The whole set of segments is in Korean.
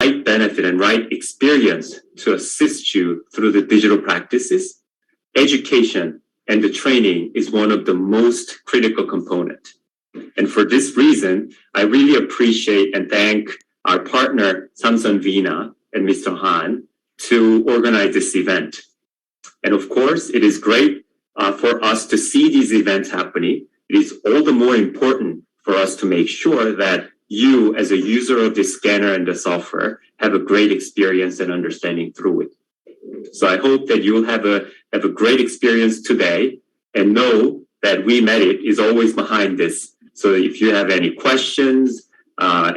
right benefit and right experience to assist you through the digital practices, education and the training is one of the most critical components. And for this reason, I really appreciate and thank our partner Samsung Vina and Mr. Han to organize this event. And of course, it is great for us to see these events happening. It is all the more important for us to make sure that you, as a user of this scanner and the software, have a great experience and understanding through it. So I hope that you will have a great experience today and know that WeMedit is always behind this. So if you have any questions,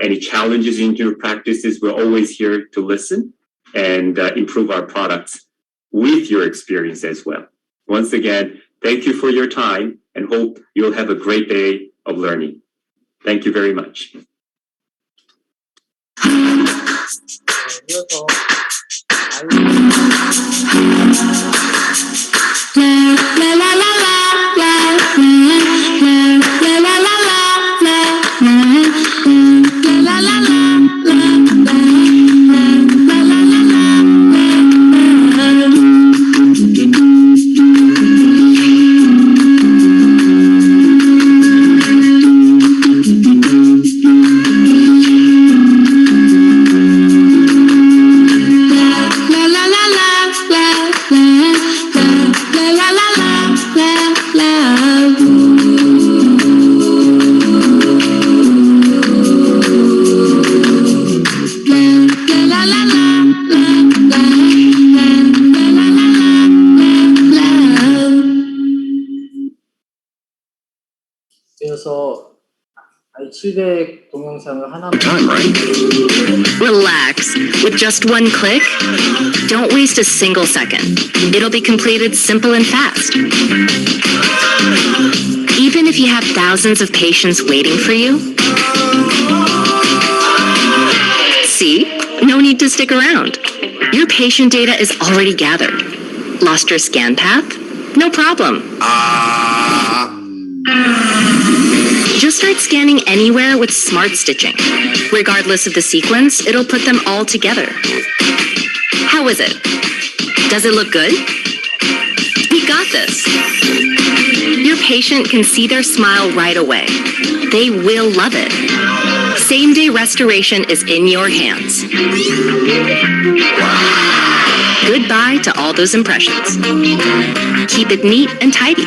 any challenges in your practices, we're always here to listen and improve our products with your experience as well. Once again, thank you for your time and hope you'll have a great day of learning. Thank you very much. 이어서 i700 동영상을 하나만. Relax. With just one click, don't waste a single second. It'll be completed simple and fast. Even if you have thousands of patients waiting for you, see? No need to stick around. Your patient data is already gathered. Lost your scan path? No problem. Just start scanning anywhere with Smart Stitching. Regardless of the sequence, it'll put them all together. How is it? Does it look good? We got this. Your patient can see their smile right away. They will love it. Same-day restoration is in your hands. Goodbye to all those impressions. Keep it neat and tidy.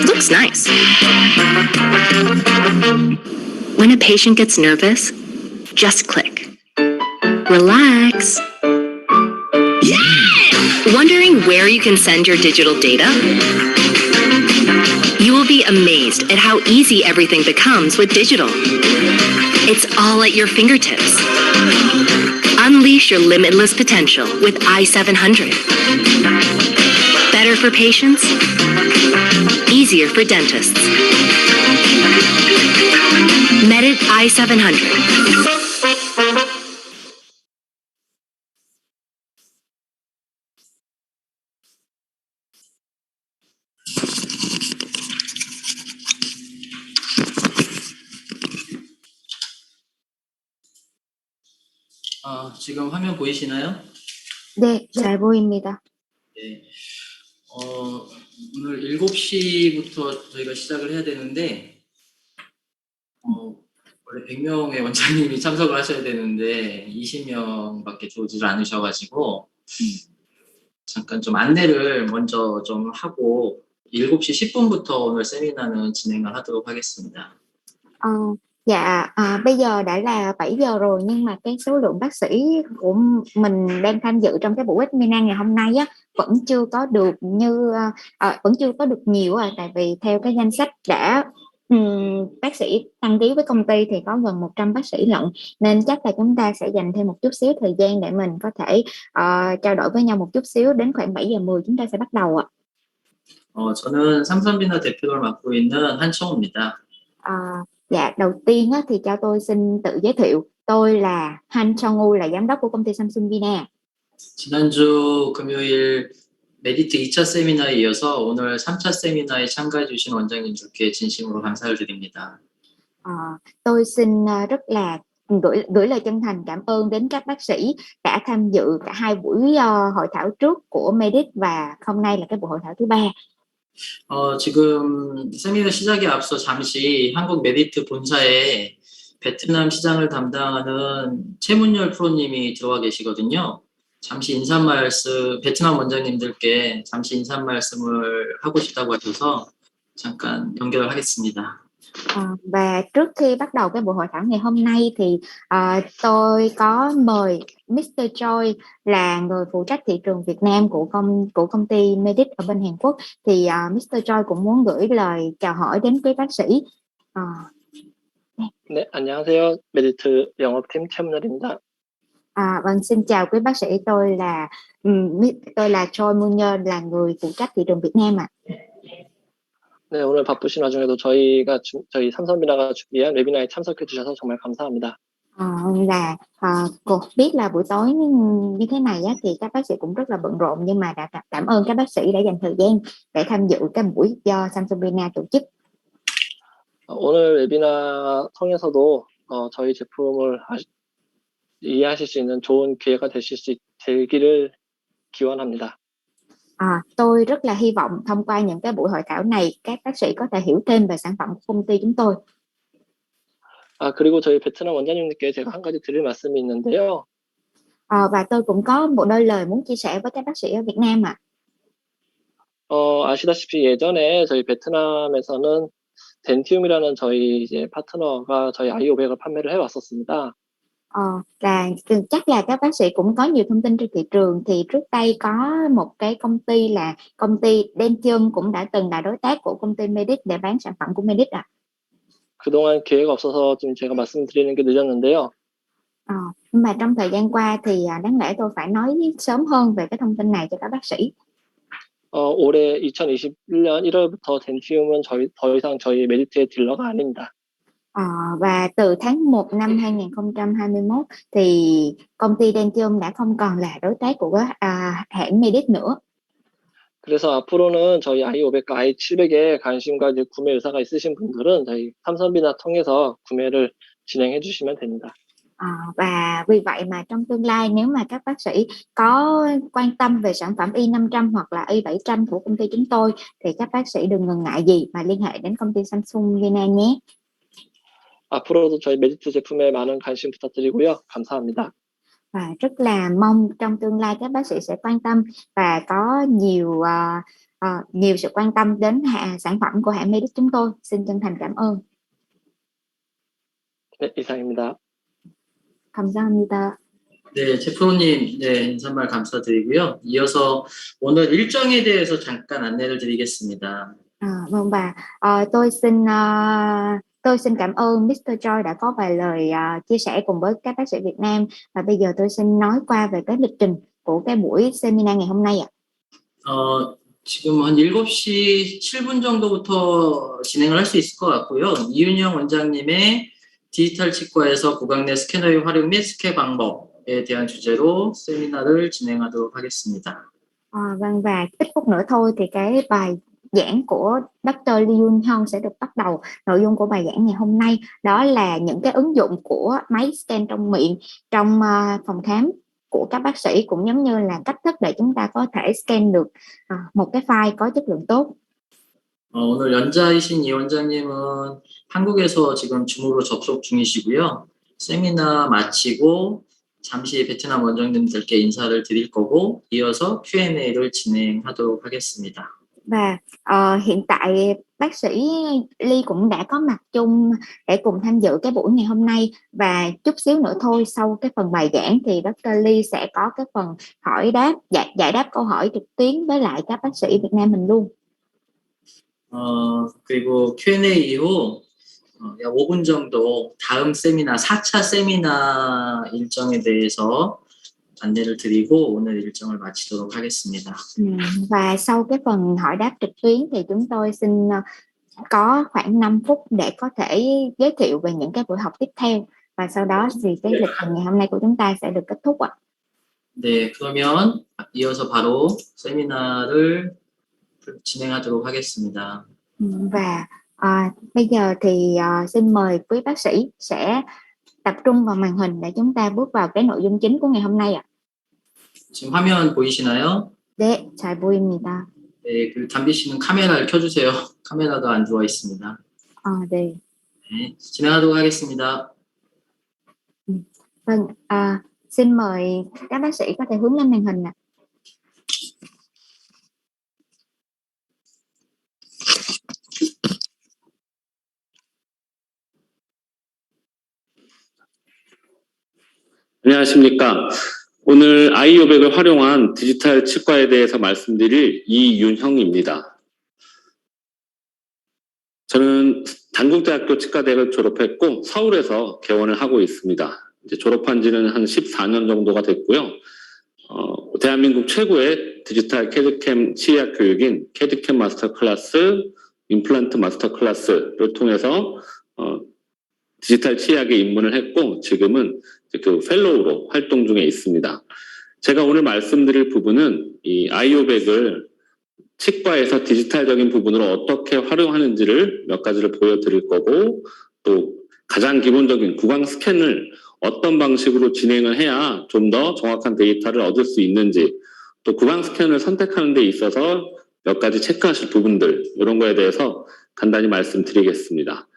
Looks nice. When a patient gets nervous, just click. Relax. Wondering where you can send your digital data? You will be amazed at how easy everything becomes with digital. It's all at your fingertips. Unleash your limitless potential with i700. Better for patients, easier for dentists. Medit i700. 지금 화면 보이시나요? 네, 잘 보입니다. 네. 오늘 7시부터 저희가 시작을 해야 되는데 원래 100명의 원장님이 참석을 하셔야 되는데 20명밖에 들어오지를 않으셔가지고 잠깐 좀 안내를 먼저 좀 하고 7시 10분부터 오늘 세미나는 진행을 하도록 하겠습니다. Bây giờ đã là 7 giờ rồi nhưng mà cái số lượng bác sĩ của mình đang tham dự trong cái buổi webinar ngày hôm nay á vẫn chưa có được nhiều tại vì theo cái danh sách đã bác sĩ đăng ký với công ty thì có gần 100 bác sĩ lận, nên chắc là chúng ta sẽ dành thêm một chút xíu thời gian để mình có thể trao đổi với nhau một chút xíu, đến khoảng 7 giờ 10 chúng ta sẽ bắt đầu ạ. 저는 삼성비나 대표를 맡고 있는 한청우입니다. Dạ, đầu tiên thì cho tôi xin tự giới thiệu. Tôi là Han Chong-woo, là giám đốc của công ty Samsung Vina. 지난주 금요일 메디트 2차 세미나에 이어서 오늘 3차 세미나에 참가해 주신 원장님들께 진심으로 감사를 드립니다. Tôi xin rất là gửi lời chân thành cảm ơn đến các bác sĩ đã tham dự cả hai buổi hội thảo trước của Medit và hôm nay là cái buổi hội thảo thứ ba. 지금 세미나 시작에 앞서 잠시 한국 메디트 본사에 베트남 시장을 담당하는 최문열 프로님이 들어와 계시거든요. 잠시 인사 말씀, 베트남 원장님들께 잠시 인사 말씀을 ha고 싶다고 하셔서 잠깐 연결을 하겠습니다. Và trước khi bắt đầu cái buổi hội thảo ngày hôm nay thì tôi có mời Mr. Choi là người phụ trách thị trường Việt Nam của công ty Medit ở bên Hàn Quốc, thì Mr. Choi cũng muốn gửi lời chào hỏi đến quý bác sĩ. 네, 안녕하세요. 메디트 영업팀 최문열입니다. Vâng, xin chào quý bác sĩ, tôi là Choi Moon-yeol, là người phụ trách thị trường Việt Nam ạ. 네, 오늘 바쁘신 와중에도 저희 삼성비나가 준비한 웨비나에 참석해 주셔서 정말 감사합니다. Cô biết là buổi tối như thế này á, thì các bác sĩ cũng rất là bận rộn, nhưng mà đã cảm ơn các bác sĩ đã dành thời gian để tham dự cái buổi do Samsung Bina tổ chức. 오늘 웨비나 통해서도 저희 제품을 이해하실 수 있는 좋은 기회가 되기를 기원합니다. Tôi rất là hy vọng thông qua những cái buổi hội thảo này các bác sĩ có thể hiểu thêm về sản phẩm của công ty chúng tôi. 그리고 저희 베트남 원장님께 제가 한 가지 드릴 말씀이 있는데요. Và tôi cũng có một đôi lời muốn chia sẻ với các bác sĩ ở Việt Nam ạ. 아시다시피 예전에 저희 베트남에서는 덴티움이라는 저희 이제 파트너가 저희 i500을 판매를 해왔었습니다. Chắc là các bác sĩ cũng có nhiều thông tin trên thị trường, thì trước đây có một cái công ty là công ty Dentium cũng đã từng là đối tác của công ty Medit để bán sản phẩm của Medit ạ. 그동안 기회가 없어서 지금 제가 말씀드리는 게 늦었는데요. Nhưng mà trong thời gian qua thì đáng lẽ tôi phải nói sớm hơn về cái thông tin này cho các bác sĩ. 올해 2021년 1월부터 덴티움은 더 이상 저희 메디트의 딜러가 아닙니다. Và từ tháng 1 năm 2021 thì công ty Dentium đã không còn là đối tác của hãng Medit nữa. 그래서 앞으로는 저희 i500과 i700에 관심과 이제 구매 의사가 있으신 분들은 저희 삼성비나 통해서 구매를 진행해 주시면 됩니다. Và vì vậy mà trong tương lai nếu mà các bác sĩ có quan tâm về sản phẩm i500 hoặc là i700 của công ty chúng tôi thì các bác sĩ đừng ngần ngại gì mà liên hệ đến công ty Samsung Vina nhé. 앞으로도 저희 메디트 제품에 많은 관심 부탁드리고요. 감사합니다. Và rất là mong trong tương lai các bác sĩ sẽ quan tâm và có nhiều sự quan tâm đến sản phẩm của hãng Medit chúng tôi. Xin chân thành cảm ơn. 네, 이상입니다. 감사합니다. 네, 최 프로님, 네, 인사말 감사드리고요. 이어서 오늘 일정에 대해서 잠깐 안내를 드리겠습니다. Vâng, và tôi xin cảm ơn Mr. Choi đã có vài lời chia sẻ cùng với các bác sĩ Việt Nam, và bây giờ tôi xin nói qua về cái lịch trình của cái buổi seminar ngày hôm nay ạ. 지금 한 7시 7분 정도부터 진행을 할 수 있을 것 같고요. 이윤영 원장님의 디지털 치과에서 구강 내 스캐너의 활용 및 스캐 방법에 대한 주제로 세미나를 진행하도록 하겠습니다. Vâng, và ít phút nữa thôi thì cái bài giảng của Dr. Lee Yoon Hyun sẽ được bắt đầu. Nội dung của bài giảng ngày hôm nay đó là những cái ứng dụng của máy scan trong miệng trong phòng khám của các bác sĩ, cũng giống như là cách thức để chúng ta có thể scan được một cái file có chất lượng tốt. 오늘 연자이신 이 원장님은 한국에서 지금 줌으로 접속 중이시고요. 세미나 마치고 잠시 베트남 원장님들께 인사를 드릴 거고 이어서 Q&A를 진행하도록 하겠습니다. Và hiện tại bác sĩ Lee cũng đã có mặt chung để cùng tham dự cái buổi ngày hôm nay, và chút xíu nữa thôi sau cái phần bài giảng thì Dr. Lee sẽ có cái phần hỏi đáp, giải đáp câu hỏi trực tuyến với lại các bác sĩ Việt Nam mình luôn. 그리고 Q&A 이후 약 5분 정도 다음 세미나 4차 세미나 일정에 대해서 안내를 드리고 오늘 일정을 마치도록 하겠습니다. Và sau cái phần hỏi đáp trực tuyến thì chúng tôi xin có khoảng 5 phút để có thể giới thiệu về những cái buổi học tiếp theo, và sau đó thì cái lịch trình ngày hôm nay của chúng ta sẽ được kết thúc ạ. 네, 그러면 이어서 바로 세미나를 진행하도록 하겠습니다. Và bây giờ thì xin mời quý bác sĩ sẽ tập trung vào màn hình để chúng ta bước vào cái nội dung chính của ngày hôm nay ạ. 지금 화면 보이시나요? 네, 잘 보입니다. 네, 그 담비 씨는 카메라를 켜주세요. 카메라가 안 들어와 있습니다. 네. 네, 진행하도록 하겠습니다. Vâng, xin mời các bác sĩ có thể hướng lên màn hình ạ. 안녕하십니까. 오늘 아이오백을 활용한 디지털 치과에 대해서 말씀드릴 이윤형입니다. 저는 단국대학교 치과대학을 졸업했고 서울에서 개원을 하고 있습니다. 이제 졸업한 지는 한 14년 정도가 됐고요. 대한민국 최고의 디지털 캐드캠 치의학 교육인 캐드캠 마스터 클래스, 임플란트 마스터 클래스를 통해서 디지털 치의학에 입문을 했고 지금은 그 펠로우로 활동 중에 있습니다. 제가 오늘 말씀드릴 부분은 이 아이오백을 치과에서 디지털적인 부분으로 어떻게 활용하는지를 몇 가지를 보여드릴 거고 또 가장 기본적인 구강 스캔을 어떤 방식으로 진행을 해야 좀 더 정확한 데이터를 얻을 수 있는지 또 구강 스캔을 선택하는 데 있어서 몇 가지 체크하실 부분들 이런 거에 대해서 간단히 말씀드리겠습니다.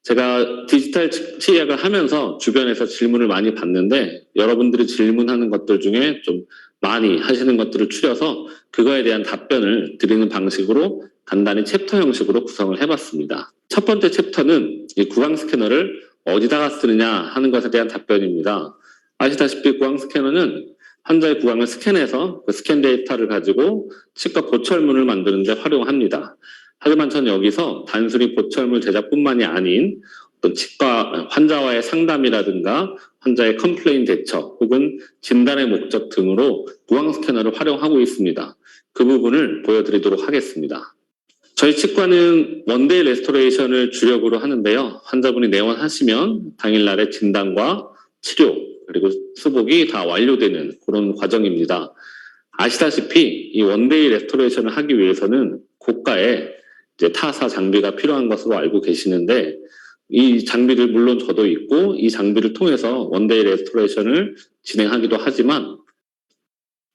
제가 디지털 치의학을 하면서 주변에서 질문을 많이 받는데 여러분들이 질문하는 것들 중에 좀 많이 하시는 것들을 추려서 그거에 대한 답변을 드리는 방식으로 간단히 챕터 형식으로 구성을 해봤습니다. 첫 번째 챕터는 이 구강 스캐너를 어디다가 쓰느냐 하는 것에 대한 답변입니다. 아시다시피 구강 스캐너는 환자의 구강을 스캔해서 그 스캔 데이터를 가지고 치과 보철문을 만드는 데 활용합니다. 하지만 전 여기서 단순히 보철물 제작뿐만이 아닌 어떤 치과 환자와의 상담이라든가 환자의 컴플레인 대처 혹은 진단의 목적 등으로 구강 스캐너를 활용하고 있습니다. 그 부분을 보여드리도록 하겠습니다. 저희 치과는 원데이 레스토레이션을 주력으로 하는데요. 환자분이 내원하시면 당일날의 진단과 치료 그리고 수복이 다 완료되는 그런 과정입니다. 아시다시피 이 원데이 레스토레이션을 하기 위해서는 고가의 이제 타사 장비가 필요한 것으로 알고 계시는데 이 장비를 물론 저도 있고 이 장비를 통해서 원데이 레스토레이션을 진행하기도 하지만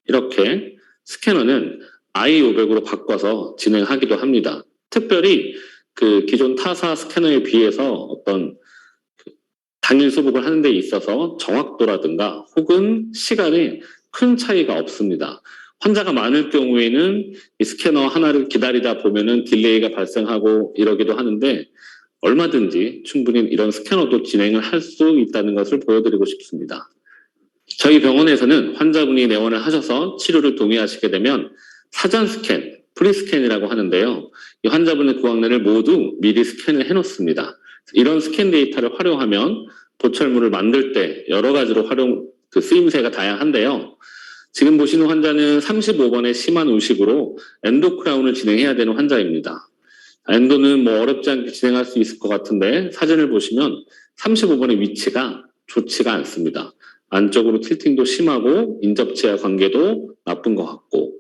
이렇게 스캐너는 i500으로 바꿔서 진행하기도 합니다. 특별히 그 기존 타사 스캐너에 비해서 어떤 당일 수복을 하는 데 있어서 정확도라든가 혹은 시간에 큰 차이가 없습니다. 환자가 많을 경우에는 이 스캐너 하나를 기다리다 보면은 딜레이가 발생하고 이러기도 하는데 얼마든지 충분히 이런 스캐너도 진행을 할 수 있다는 것을 보여드리고 싶습니다. 저희 병원에서는 환자분이 내원을 하셔서 치료를 동의하시게 되면 사전 스캔, 프리스캔이라고 하는데요. 이 환자분의 구강내를 모두 미리 스캔을 해놓습니다. 이런 스캔 데이터를 활용하면 보철물을 만들 때 여러 가지로 쓰임새가 다양한데요. 지금 보시는 환자는 35번의 심한 우식으로 엔도크라운을 진행해야 되는 환자입니다. 엔도는 뭐 어렵지 않게 진행할 수 있을 것 같은데 사진을 보시면 35번의 위치가 좋지가 않습니다. 안쪽으로 틸팅도 심하고 인접치아 관계도 나쁜 것 같고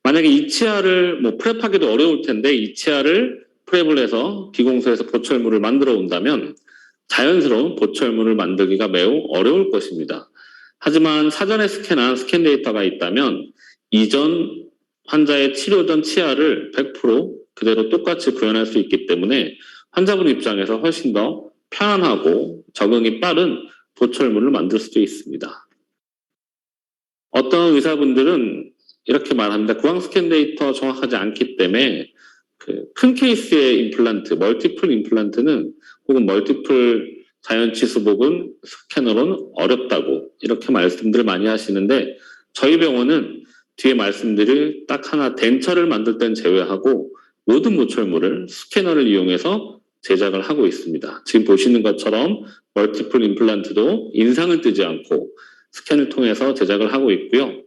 만약에 이 치아를 프랩하기도 어려울 텐데 이 치아를 프랩을 해서 비공소에서 보철물을 만들어 온다면 자연스러운 보철물을 만들기가 매우 어려울 것입니다. 하지만 사전에 스캔한 스캔 데이터가 있다면 이전 환자의 치료 전 치아를 100% 그대로 똑같이 구현할 수 있기 때문에 환자분 입장에서 훨씬 더 편안하고 적응이 빠른 보철물을 만들 수도 있습니다. 어떤 의사분들은 이렇게 말합니다. 구강 스캔 데이터 정확하지 않기 때문에 큰 케이스의 임플란트, 멀티플 임플란트는 혹은 멀티플 자연치 수복은 스캐너로는 어렵다고 이렇게 말씀들을 많이 하시는데 저희 병원은 뒤에 말씀드릴 딱 하나 덴처를 만들 땐 제외하고 모든 보철물을 스캐너를 이용해서 제작을 하고 있습니다. 지금 보시는 것처럼 멀티플 임플란트도 인상을 뜨지 않고 스캔을 통해서 제작을 하고 있고요.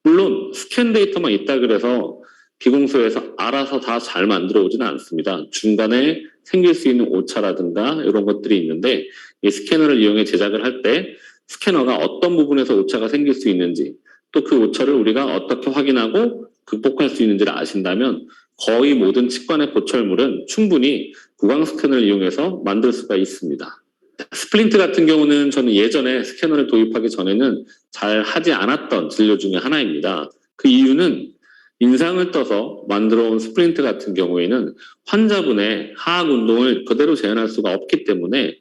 물론 스캔 데이터만 있다 그래서 비공소에서 알아서 다 잘 만들어 오지는 않습니다. 중간에 생길 수 있는 오차라든가 이런 것들이 있는데 이 스캐너를 이용해 제작을 할 때 스캐너가 어떤 부분에서 오차가 생길 수 있는지 또 그 오차를 우리가 어떻게 확인하고 극복할 수 있는지를 아신다면 거의 모든 치과 내 보철물은 충분히 구강 스캐너를 이용해서 만들 수가 있습니다. 스플린트 같은 경우는 저는 예전에 스캐너를 도입하기 전에는 잘 하지 않았던 진료 중에 하나입니다. 그 이유는 인상을 떠서 만들어 온 스플린트 같은 경우에는 환자분의 하악 운동을 그대로 재현할 수가 없기 때문에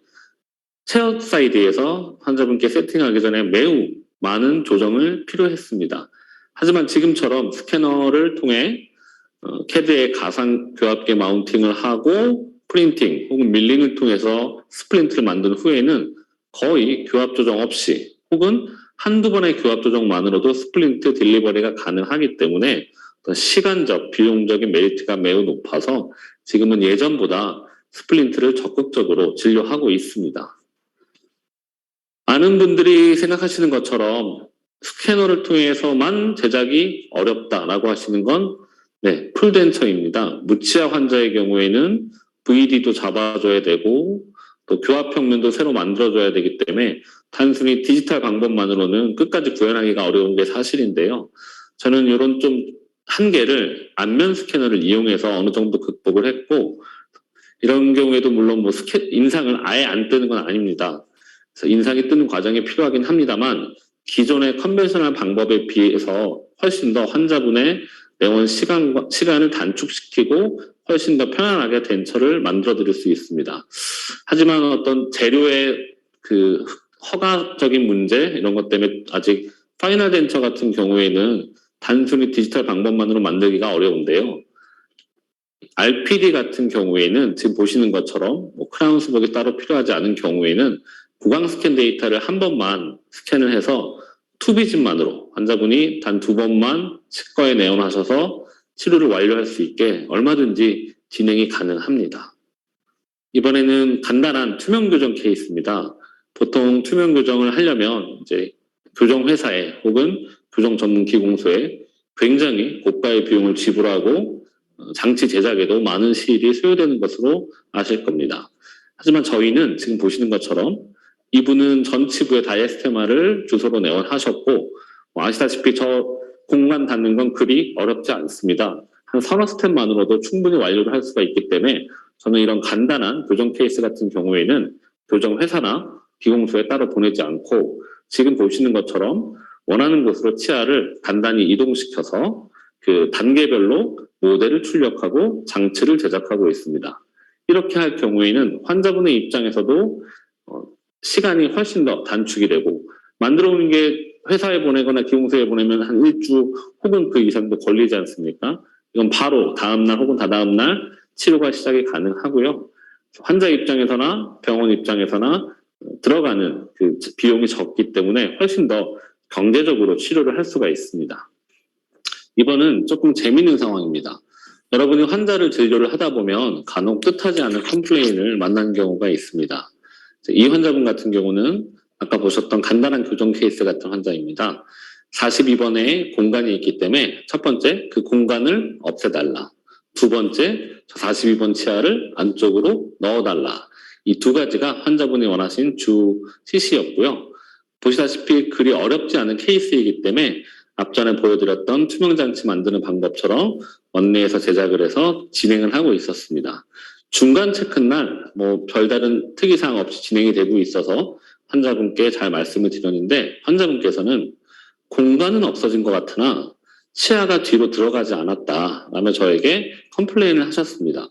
체어 사이드에서 환자분께 세팅하기 전에 매우 많은 조정을 필요했습니다. 하지만 지금처럼 스캐너를 통해 CAD에 가상 교합계 마운팅을 하고 프린팅 혹은 밀링을 통해서 스플린트를 만든 후에는 거의 교합 조정 없이 혹은 한두 번의 교합 조정만으로도 스플린트 딜리버리가 가능하기 때문에 시간적, 비용적인 메리트가 매우 높아서 지금은 예전보다 스플린트를 적극적으로 진료하고 있습니다. 많은 분들이 생각하시는 것처럼 스캐너를 통해서만 제작이 어렵다라고 하시는 건 풀덴처입니다. 무치아 환자의 경우에는 VD도 잡아줘야 되고 또 교합 평면도 새로 만들어줘야 되기 때문에 단순히 디지털 방법만으로는 끝까지 구현하기가 어려운 게 사실인데요. 저는 이런 좀 한계를 안면 스캐너를 이용해서 어느 정도 극복을 했고 이런 경우에도 물론 뭐 인상을 아예 안 뜨는 건 아닙니다. 그래서 인상이 뜨는 과정이 필요하긴 합니다만 기존의 컨벤셔널 방법에 비해서 훨씬 더 환자분의 내원 시간을 단축시키고 훨씬 더 편안하게 덴처를 만들어 드릴 수 있습니다. 하지만 어떤 재료의 그 허가적인 문제 이런 것 때문에 아직 파이널 덴처 같은 경우에는 단순히 디지털 방법만으로 만들기가 어려운데요. RPD 같은 경우에는 지금 보시는 것처럼 크라운 수복이 따로 필요하지 않은 경우에는 구강 스캔 데이터를 한 번만 스캔을 해서 투비즘만으로 환자분이 단 2번만 치과에 내원하셔서 치료를 완료할 수 있게 얼마든지 진행이 가능합니다. 이번에는 간단한 투명 교정 케이스입니다. 보통 투명 교정을 하려면 이제 교정 회사에 혹은 교정 전문 기공소에 굉장히 고가의 비용을 지불하고 장치 제작에도 많은 시일이 소요되는 것으로 아실 겁니다. 하지만 저희는 지금 보시는 것처럼 이분은 전치부의 다이애스테마를 주소로 내원하셨고 아시다시피 저 공간 닫는 건 그리 어렵지 않습니다. 한 서너 스텝만으로도 충분히 완료를 할 수가 있기 때문에 저는 이런 간단한 교정 케이스 같은 경우에는 교정 회사나 기공소에 따로 보내지 않고 지금 보시는 것처럼 원하는 곳으로 치아를 간단히 이동시켜서 그 단계별로 모델을 출력하고 장치를 제작하고 있습니다. 이렇게 할 경우에는 환자분의 입장에서도 시간이 훨씬 더 단축이 되고 만들어 오는 게 회사에 보내거나 기공소에 보내면 한 1주 혹은 그 이상도 걸리지 않습니까? 이건 바로 다음날 혹은 다다음날 치료가 시작이 가능하고요. 환자 입장에서나 병원 입장에서나 들어가는 그 비용이 적기 때문에 훨씬 더 경제적으로 치료를 할 수가 있습니다. 이번은 조금 재미있는 상황입니다. 여러분이 환자를 진료를 하다 보면 간혹 뜻하지 않은 컴플레인을 만나는 경우가 있습니다. 이 환자분 같은 경우는 아까 보셨던 간단한 교정 케이스 같은 환자입니다. 42번에 공간이 있기 때문에 첫 번째 그 공간을 없애달라. 두 번째 42번 치아를 안쪽으로 넣어달라. 이 두 가지가 환자분이 원하신 주 CC였고요. 보시다시피 그리 어렵지 않은 케이스이기 때문에 앞전에 보여드렸던 투명장치 만드는 방법처럼 원내에서 제작을 해서 진행을 하고 있었습니다. 중간 체크날 뭐 별다른 특이사항 없이 진행이 되고 있어서 환자분께 잘 말씀을 드렸는데 환자분께서는 공간은 없어진 것 같으나 치아가 뒤로 들어가지 않았다 라며 저에게 컴플레인을 하셨습니다.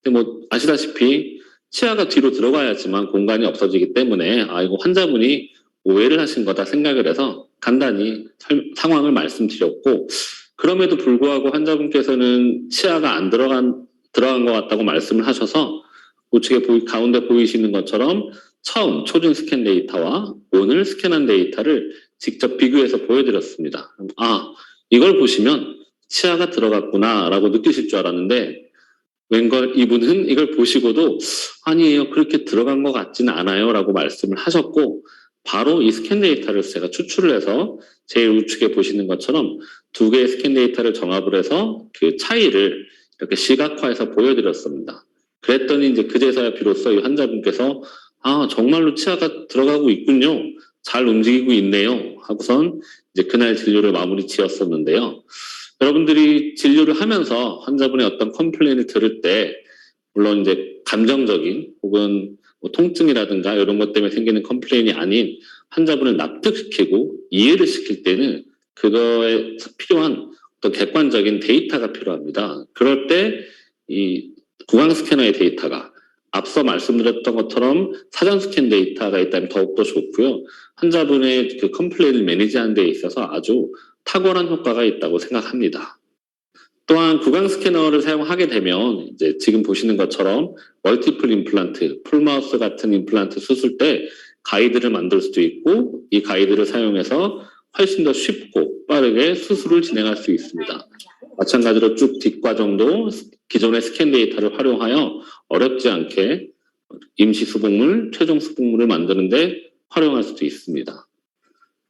근데 뭐 아시다시피 치아가 뒤로 들어가야지만 공간이 없어지기 때문에 이거 환자분이 오해를 하신 거다 생각을 해서 간단히 상황을 말씀드렸고 그럼에도 불구하고 환자분께서는 치아가 안 들어간 것 같다고 말씀을 하셔서 우측에 가운데 보이시는 것처럼 처음 초준 스캔 데이터와 오늘 스캔한 데이터를 직접 비교해서 보여드렸습니다. 이걸 보시면 치아가 들어갔구나 라고 느끼실 줄 알았는데 웬걸 이분은 이걸 보시고도 아니에요 그렇게 들어간 것 같지는 않아요 라고 말씀을 하셨고 바로 이 스캔 데이터를 제가 추출을 해서 제일 우측에 보시는 것처럼 두 개의 스캔 데이터를 정합을 해서 그 차이를 이렇게 시각화해서 보여드렸습니다. 그랬더니 이제 그제서야 비로소 이 환자분께서 정말로 치아가 들어가고 있군요. 잘 움직이고 있네요. 하고선 이제 그날 진료를 마무리 지었었는데요. 여러분들이 진료를 하면서 환자분의 어떤 컴플레인을 들을 때 물론 이제 감정적인 혹은 뭐 통증이라든가 이런 것 때문에 생기는 컴플레인이 아닌 환자분을 납득시키고 이해를 시킬 때는 그거에 필요한 어떤 객관적인 데이터가 필요합니다. 그럴 때 이 구강 스캐너의 데이터가 앞서 말씀드렸던 것처럼 사전 스캔 데이터가 있다면 더욱더 좋고요. 환자분의 그 컴플레인을 매니지하는 데 있어서 아주 탁월한 효과가 있다고 생각합니다. 또한 구강 스캐너를 사용하게 되면 이제 지금 보시는 것처럼 멀티플 임플란트, 풀마우스 같은 임플란트 수술 때 가이드를 만들 수도 있고 이 가이드를 사용해서 훨씬 더 쉽고 빠르게 수술을 진행할 수 있습니다. 마찬가지로 쭉 뒷과정도 기존의 스캔 데이터를 활용하여 어렵지 않게 임시 수복물, 최종 수복물을 만드는데 활용할 수도 있습니다.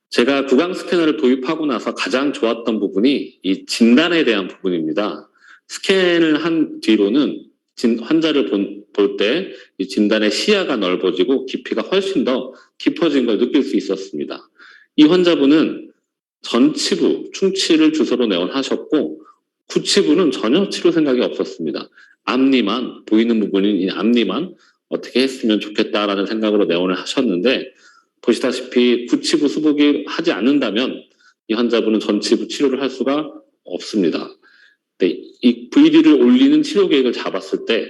제가 구강 스캐너를 도입하고 나서 가장 좋았던 부분이 이 진단에 대한 부분입니다. 스캔을 한 뒤로는 환자를 볼 때 이 진단의 시야가 넓어지고 깊이가 훨씬 더 깊어진 걸 느낄 수 있었습니다. 이 환자분은 전치부, 충치를 주소로 내원하셨고 구치부는 전혀 치료 생각이 없었습니다. 앞니만, 보이는 부분인 이 앞니만 어떻게 했으면 좋겠다라는 생각으로 내원을 하셨는데 보시다시피 구치부 수복이 하지 않는다면 이 환자분은 전치부 치료를 할 수가 없습니다. 네, 이 VD를 올리는 치료 계획을 잡았을 때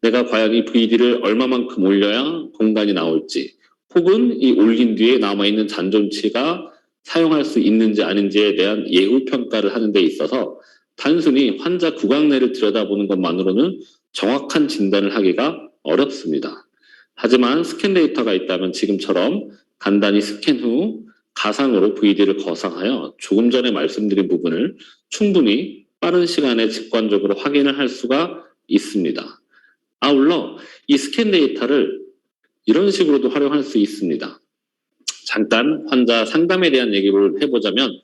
내가 과연 이 VD를 얼마만큼 올려야 공간이 나올지 혹은 이 올린 뒤에 남아있는 잔존치가 사용할 수 있는지 아닌지에 대한 예후 평가를 하는 데 있어서 단순히 환자 구강내를 들여다보는 것만으로는 정확한 진단을 하기가 어렵습니다. 하지만 스캔 데이터가 있다면 지금처럼 간단히 스캔 후 가상으로 VD를 거상하여 조금 전에 말씀드린 부분을 충분히 빠른 시간에 직관적으로 확인을 할 수가 있습니다. 아울러 이 스캔 데이터를 이런 식으로도 활용할 수 있습니다. 잠깐 환자 상담에 대한 얘기를 해보자면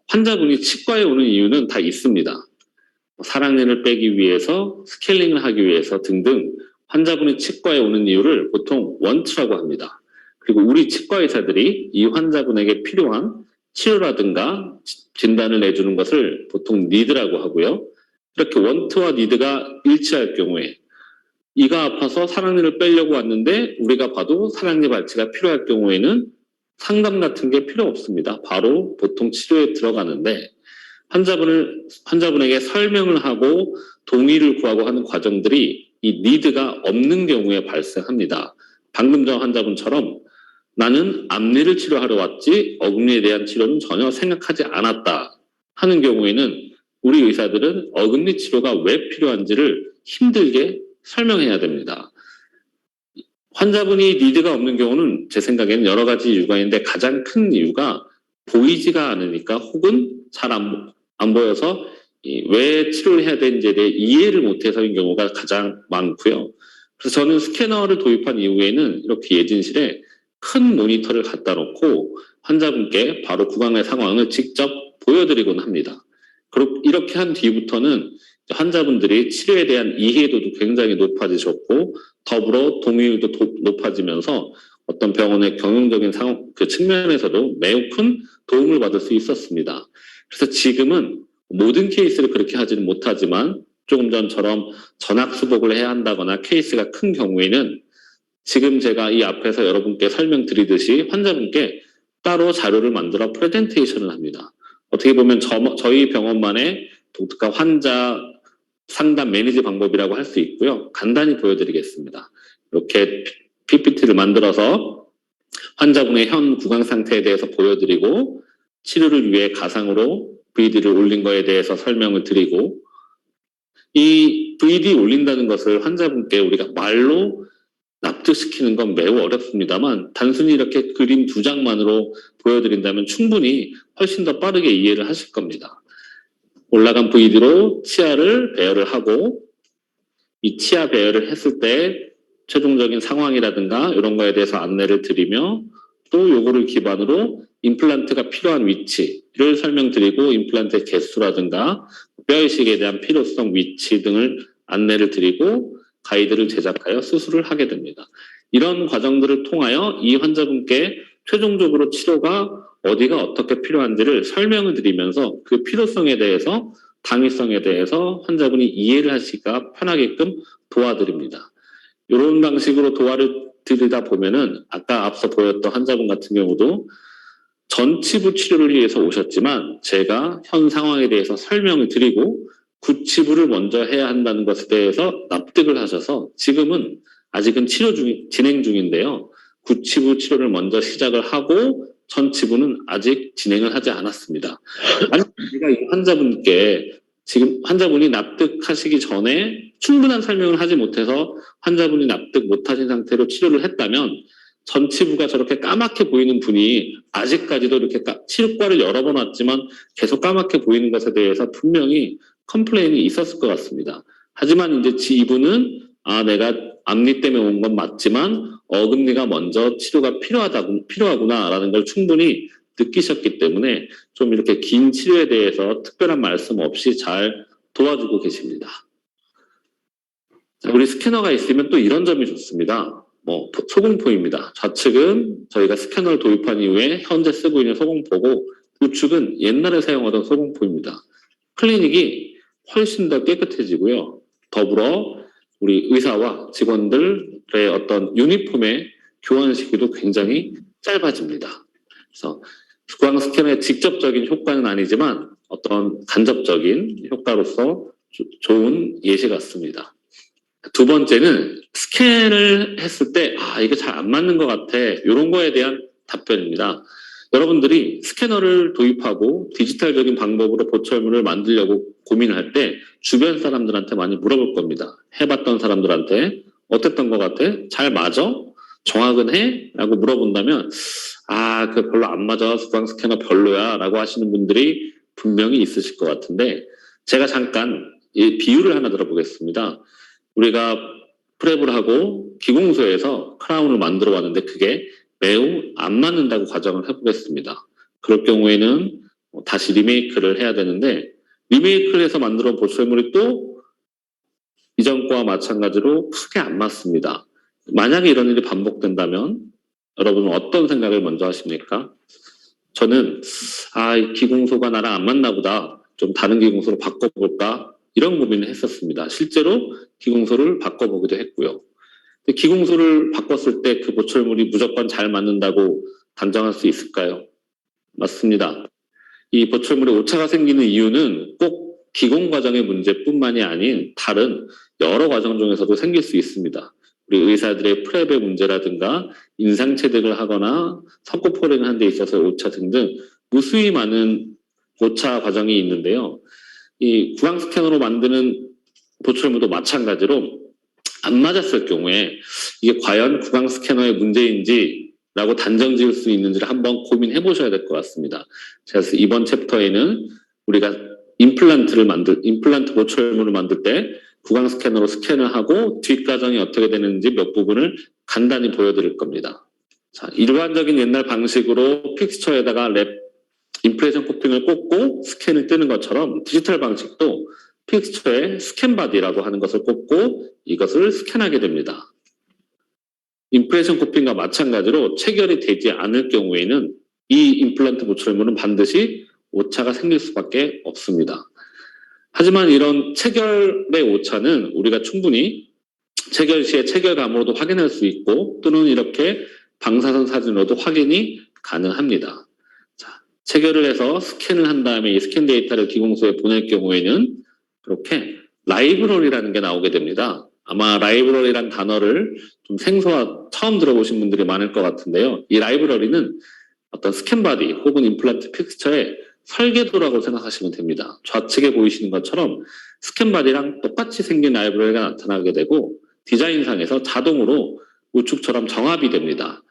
환자분이 치과에 오는 이유는 다 있습니다. 사랑니를 빼기 위해서, 스케일링을 하기 위해서 등등 환자분이 치과에 오는 이유를 보통 원트라고 합니다. 그리고 우리 치과 의사들이 이 환자분에게 필요한 치료라든가 진단을 내주는 것을 보통 니드라고 하고요. 이렇게 원트와 니드가 일치할 경우에 이가 아파서 사랑니를 빼려고 왔는데 우리가 봐도 사랑니 발치가 필요할 경우에는 상담 같은 게 필요 없습니다. 바로 보통 치료에 들어가는데 환자분에게 설명을 하고 동의를 구하고 하는 과정들이 이 니드가 없는 경우에 발생합니다. 방금 전 환자분처럼 나는 앞니를 치료하러 왔지 어금니에 대한 치료는 전혀 생각하지 않았다 하는 경우에는 우리 의사들은 어금니 치료가 왜 필요한지를 힘들게 설명해야 됩니다. 환자분이 니드가 없는 경우는 제 생각에는 여러 가지 이유가 있는데 가장 큰 이유가 보이지가 않으니까 혹은 잘 안 보여서 왜 치료를 해야 되는지에 대해 이해를 못해서인 경우가 가장 많고요. 그래서 저는 스캐너를 도입한 이후에는 이렇게 예진실에 큰 모니터를 갖다 놓고 환자분께 바로 구강의 상황을 직접 보여드리곤 합니다. 그리고 이렇게 한 뒤부터는 환자분들이 치료에 대한 이해도도 굉장히 높아지셨고 더불어 동의율도 높아지면서 어떤 병원의 경영적인 상황 그 측면에서도 매우 큰 도움을 받을 수 있었습니다. 그래서 지금은 모든 케이스를 그렇게 하지는 못하지만 조금 전처럼 전압수복을 해야 한다거나 케이스가 큰 경우에는 지금 제가 이 앞에서 여러분께 설명드리듯이 환자분께 따로 자료를 만들어 프레젠테이션을 합니다. 어떻게 보면 저희 병원만의 독특한 환자 상담 매니지 방법이라고 할 수 있고요. 간단히 보여드리겠습니다. 이렇게 PPT를 만들어서 환자분의 현 구강 상태에 대해서 보여드리고 치료를 위해 가상으로 VD를 올린 거에 대해서 설명을 드리고 이 VD 올린다는 것을 환자분께 우리가 말로 납득시키는 건 매우 어렵습니다만 단순히 이렇게 그림 2장만으로 보여드린다면 충분히 훨씬 더 빠르게 이해를 하실 겁니다. 올라간 VD로 치아를 배열을 하고 이 치아 배열을 했을 때 최종적인 상황이라든가 이런 거에 대해서 안내를 드리며 또 요거를 기반으로 임플란트가 필요한 위치를 설명드리고 임플란트의 개수라든가 뼈이식에 대한 필요성 위치 등을 안내를 드리고 가이드를 제작하여 수술을 하게 됩니다. 이런 과정들을 통하여 이 환자분께 최종적으로 치료가 어디가 어떻게 필요한지를 설명을 드리면서 그 필요성에 대해서 당위성에 대해서 환자분이 이해를 하시기가 편하게끔 도와드립니다. 이런 방식으로 들이다 보면은 아까 앞서 보였던 환자분 같은 경우도 전치부 치료를 위해서 오셨지만 제가 현 상황에 대해서 설명을 드리고 구치부를 먼저 해야 한다는 것에 대해서 납득을 하셔서 지금은 아직은 진행 중인데요. 구치부 치료를 먼저 시작을 하고 전치부는 아직 진행을 하지 않았습니다. 만약 제가 이 환자분께 지금 환자분이 납득하시기 전에 충분한 설명을 하지 못해서 환자분이 납득 못하신 상태로 치료를 했다면 전치부가 저렇게 까맣게 보이는 분이 아직까지도 이렇게 치료과를 여러 번 왔지만 계속 까맣게 보이는 것에 대해서 분명히 컴플레인이 있었을 것 같습니다. 하지만 이제 이분은 내가 앞니 때문에 온 건 맞지만 어금니가 먼저 치료가 필요하구나라는 걸 충분히 느끼셨기 때문에 좀 이렇게 긴 치료에 대해서 특별한 말씀 없이 잘 도와주고 계십니다. 자, 우리 스캐너가 있으면 또 이런 점이 좋습니다. 소공포입니다. 좌측은 저희가 스캐너를 도입한 이후에 현재 쓰고 있는 소공포고 우측은 옛날에 사용하던 소공포입니다. 클리닉이 훨씬 더 깨끗해지고요. 더불어 우리 의사와 직원들의 어떤 유니폼의 교환 시기도 굉장히 짧아집니다. 그래서 구강 스캐너의 직접적인 효과는 아니지만 어떤 간접적인 효과로서 좋은 예시 같습니다. 두 번째는 스캔을 했을 때 이게 잘 안 맞는 것 같아 이런 거에 대한 답변입니다. 여러분들이 스캐너를 도입하고 디지털적인 방법으로 보철물을 만들려고 고민할 때 주변 사람들한테 많이 물어볼 겁니다. 해봤던 사람들한테 어땠던 것 같아? 잘 맞아? 정확은 해? 라고 물어본다면 그거 별로 안 맞아. 구강 스캐너 별로야 라고 하시는 분들이 분명히 있으실 것 같은데 제가 잠깐 이 비유를 하나 들어보겠습니다. 우리가 프랩을 하고 기공소에서 크라운을 만들어 왔는데 그게 매우 안 맞는다고 가정을 해보겠습니다. 그럴 경우에는 다시 리메이크를 해야 되는데 리메이크를 해서 만들어 온 보철물이 또 이전 거와 마찬가지로 크게 안 맞습니다. 만약에 이런 일이 반복된다면 여러분은 어떤 생각을 먼저 하십니까? 저는 이 기공소가 나랑 안 맞나 보다. 좀 다른 기공소로 바꿔볼까? 이런 고민을 했었습니다. 실제로 기공소를 바꿔보기도 했고요. 기공소를 바꿨을 때 그 보철물이 무조건 잘 맞는다고 단정할 수 있을까요? 맞습니다. 이 보철물에 오차가 생기는 이유는 꼭 기공 과정의 문제뿐만이 아닌 다른 여러 과정 중에서도 생길 수 있습니다. 우리 의사들의 프랩의 문제라든가 인상 체득을 하거나 석고포링을 하는 데 있어서 오차 등등 무수히 많은 오차 과정이 있는데요. 이 구강 스캐너로 만드는 보철물도 마찬가지로 안 맞았을 경우에 이게 과연 구강 스캐너의 문제인지라고 단정 지을 수 있는지를 한번 고민해 보셔야 될 것 같습니다. 그래서 이번 챕터에는 우리가 임플란트 보철물을 만들 때 구강 스캐너로 스캔을 하고 뒷과정이 어떻게 되는지 몇 부분을 간단히 보여드릴 겁니다. 자, 일반적인 옛날 방식으로 픽스처에다가 임프레션 코팅을 꽂고 스캔을 뜨는 것처럼 디지털 방식도 픽스처에 스캔 바디라고 하는 것을 꽂고 이것을 스캔하게 됩니다. 임프레션 코팅과 마찬가지로 체결이 되지 않을 경우에는 이 임플란트 보철물은 반드시 오차가 생길 수밖에 없습니다. 하지만 이런 체결의 오차는 우리가 충분히 체결 시에 체결감으로도 확인할 수 있고 또는 이렇게 방사선 사진으로도 확인이 가능합니다. 자, 체결을 해서 스캔을 한 다음에 이 스캔 데이터를 기공소에 보낼 경우에는 그렇게 라이브러리라는 게 나오게 됩니다. 아마 라이브러리란 단어를 좀 처음 들어보신 분들이 많을 것 같은데요. 이 라이브러리는 어떤 스캔 바디 혹은 임플란트 픽스처의 설계도라고 생각하시면 됩니다. 좌측에 보이시는 것처럼 스캔 바디랑 똑같이 생긴 라이브러리가 나타나게 되고 디자인상에서 자동으로 우측처럼 정합이 됩니다.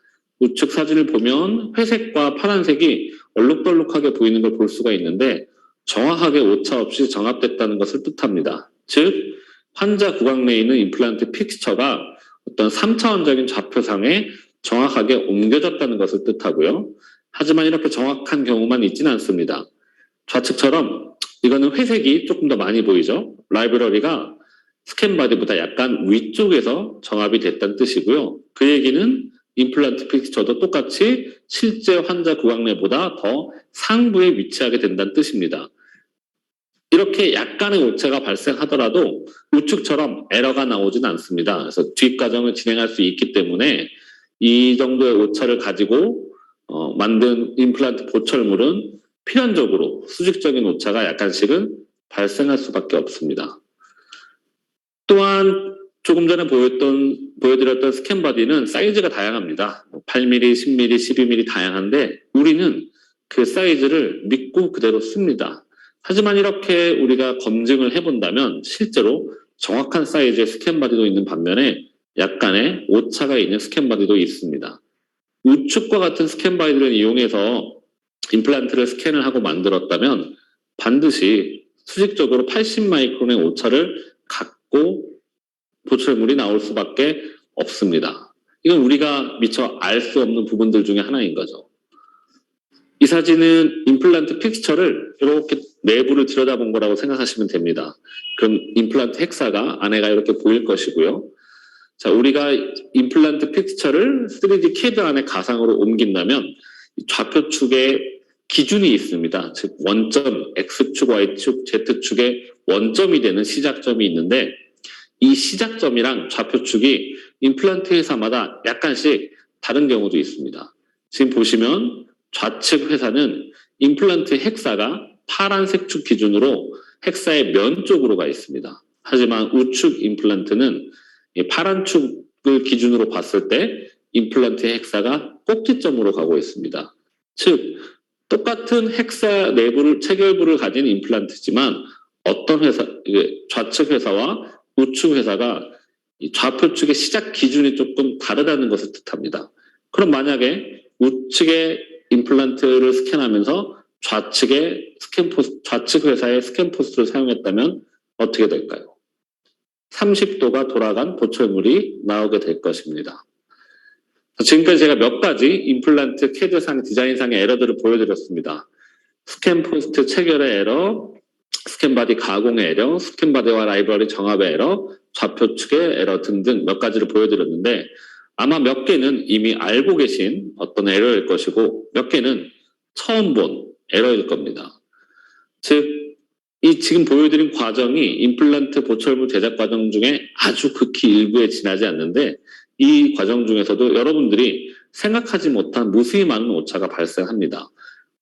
우측 사진을 보면 회색과 파란색이 얼룩덜룩하게 보이는 걸 볼 수가 있는데 정확하게 오차 없이 정합됐다는 것을 뜻합니다. 즉 환자 구강 내에 있는 임플란트 픽스처가 어떤 3차원적인 좌표상에 정확하게 옮겨졌다는 것을 뜻하고요. 하지만 이렇게 정확한 경우만 있지는 않습니다. 좌측처럼 이거는 회색이 조금 더 많이 보이죠. 라이브러리가 스캔 바디보다 약간 위쪽에서 정합이 됐다는 뜻이고요. 그 얘기는 임플란트 픽스처도 똑같이 실제 환자 구강내보다 더 상부에 위치하게 된다는 뜻입니다. 이렇게 약간의 오차가 발생하더라도 우측처럼 에러가 나오지는 않습니다. 그래서 뒷과정을 진행할 수 있기 때문에 이 정도의 오차를 가지고 만든 임플란트 보철물은 필연적으로 수직적인 오차가 약간씩은 발생할 수밖에 없습니다. 또한 조금 전에 보여드렸던 스캔 바디는 사이즈가 다양합니다. 8mm, 10mm, 12mm 다양한데 우리는 그 사이즈를 믿고 그대로 씁니다. 하지만 이렇게 우리가 검증을 해본다면 실제로 정확한 사이즈의 스캔 바디도 있는 반면에 약간의 오차가 있는 스캔 바디도 있습니다. 우측과 같은 스캔 바디를 이용해서 임플란트를 스캔을 하고 만들었다면 반드시 수직적으로 80 마이크론의 오차를 갖고 보철물이 나올 수밖에 없습니다. 이건 우리가 미처 알 수 없는 부분들 중에 하나인 거죠. 이 사진은 임플란트 픽스처를 이렇게 내부를 들여다본 거라고 생각하시면 됩니다. 그럼 임플란트 헥사가 안에가 이렇게 보일 것이고요. 자, 우리가 임플란트 픽스처를 3D CAD 안에 가상으로 옮긴다면 좌표축에 기준이 있습니다. 즉 원점, X축, Y축, Z축에 원점이 되는 시작점이 있는데 이 시작점이랑 좌표축이 임플란트 회사마다 약간씩 다른 경우도 있습니다. 지금 보시면 좌측 회사는 임플란트 헥사가 파란색 축 기준으로 헥사의 면 쪽으로 가 있습니다. 하지만 우측 임플란트는 이 파란 축을 기준으로 봤을 때 임플란트 헥사가 꼭지점으로 가고 있습니다. 즉 똑같은 헥사 내부를 체결부를 가진 임플란트지만 어떤 회사, 좌측 회사와 우측 회사가 좌표축의 시작 기준이 조금 다르다는 것을 뜻합니다. 그럼 만약에 우측의 임플란트를 스캔하면서 좌측 회사의 스캔 포스를 사용했다면 어떻게 될까요? 30도가 돌아간 보철물이 나오게 될 것입니다. 지금까지 제가 몇 가지 임플란트 캐드상 디자인상의 에러들을 보여드렸습니다. 스캔 포스트 체결의 에러, 스캔 바디 가공의 에러, 스캔 바디와 라이브러리 정합의 에러, 좌표축의 에러 등등 몇 가지를 보여드렸는데 아마 몇 개는 이미 알고 계신 어떤 에러일 것이고 몇 개는 처음 본 에러일 겁니다. 즉, 이 지금 보여드린 과정이 임플란트 보철물 제작 과정 중에 아주 극히 일부에 지나지 않는데 이 과정 중에서도 여러분들이 생각하지 못한 무수히 많은 오차가 발생합니다.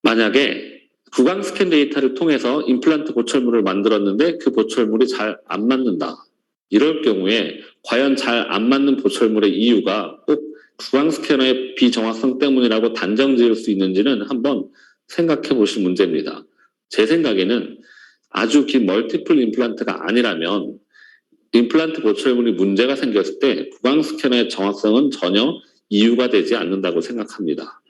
만약에 구강 스캔 데이터를 통해서 임플란트 보철물을 만들었는데 그 보철물이 잘 안 맞는다. 이럴 경우에 과연 잘 안 맞는 보철물의 이유가 꼭 구강 스캐너의 비정확성 때문이라고 단정 지을 수 있는지는 한번 생각해 보실 문제입니다. 제 생각에는 아주 긴 멀티플 임플란트가 아니라면 임플란트 보철물이 문제가 생겼을 때 구강 스캐너의 정확성은 전혀 이유가 되지 않는다고 생각합니다.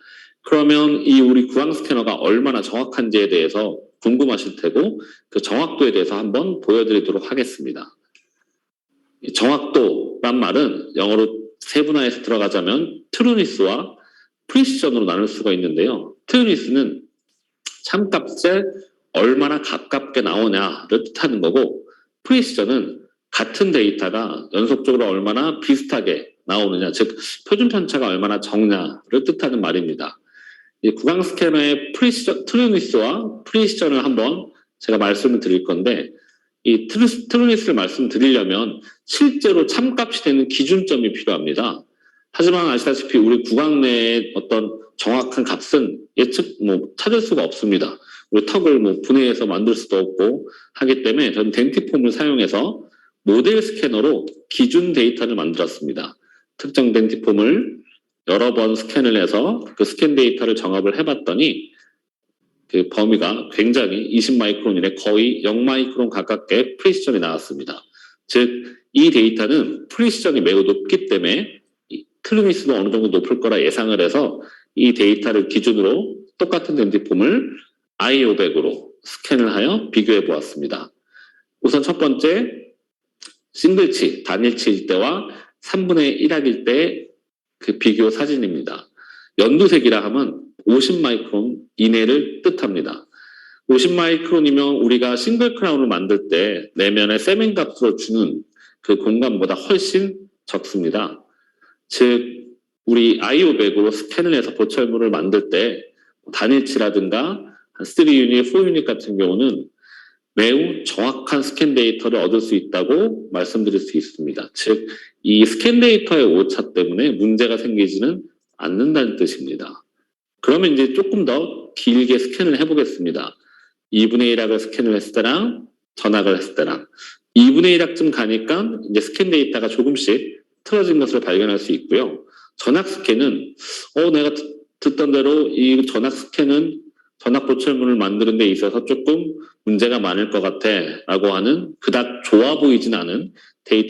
그러면 이 우리 구강 스캐너가 얼마나 정확한지에 대해서 궁금하실 테고 그 정확도에 대해서 한번 보여드리도록 하겠습니다. 정확도란 말은 영어로 세분화해서 들어가자면 트루니스와 프리시전으로 나눌 수가 있는데요. 트루니스는 참값에 얼마나 가깝게 나오냐를 뜻하는 거고 프리시전은 같은 데이터가 연속적으로 얼마나 비슷하게 나오느냐, 즉 표준 편차가 얼마나 적냐를 뜻하는 말입니다. 이 구강 스캐너의 트루니스와 프리시전을 한번 제가 말씀을 드릴 건데 이 트루니스를 말씀드리려면 실제로 참값이 되는 기준점이 필요합니다. 하지만 아시다시피 우리 구강 내의 어떤 정확한 값은 찾을 수가 없습니다. 우리 턱을 분해해서 만들 수도 없고 하기 때문에 저는 덴티폼을 사용해서 모델 스캐너로 기준 데이터를 만들었습니다. 특정 덴티폼을 여러 번 스캔을 해서 그 스캔 데이터를 정합을 해봤더니 그 범위가 굉장히 20 마이크론 이내 거의 0 마이크론 가깝게 프리시전이 나왔습니다. 즉, 이 데이터는 프리시전이 매우 높기 때문에 트루니스도 어느 정도 높을 거라 예상을 해서 이 데이터를 기준으로 똑같은 덴티폼을 i500으로 스캔을 하여 비교해 보았습니다. 우선 첫 번째, 싱글치, 단일치일 때와 3분의 1학일 때 그 비교 사진입니다. 연두색이라 하면 50 마이크론 이내를 뜻합니다. 50 마이크론이면 우리가 싱글 크라운을 만들 때 내면의 세멘 값으로 주는 그 공간보다 훨씬 적습니다. 즉, 우리 i500으로 스캔을 해서 보철물을 만들 때 단일치라든가 3유닛, 4유닛 같은 경우는 매우 정확한 스캔 데이터를 얻을 수 있다고 말씀드릴 수 있습니다. 즉, 이 스캔 데이터의 오차 때문에 문제가 생기지는 않는다는 뜻입니다. 그러면 이제 조금 더 길게 스캔을 해보겠습니다. 2분의 1학을 스캔을 했을 때랑 전학을 했을 때랑 2분의 1학쯤 가니까 이제 스캔 데이터가 조금씩 틀어진 것을 발견할 수 있고요. 전학 스캔은 내가 듣던 대로 이 전학 스캔은 전학 보철문을 만드는 데 있어서 조금 문제가 많을 것 같아 라고 하는 그닥 좋아 보이진 않은 데이터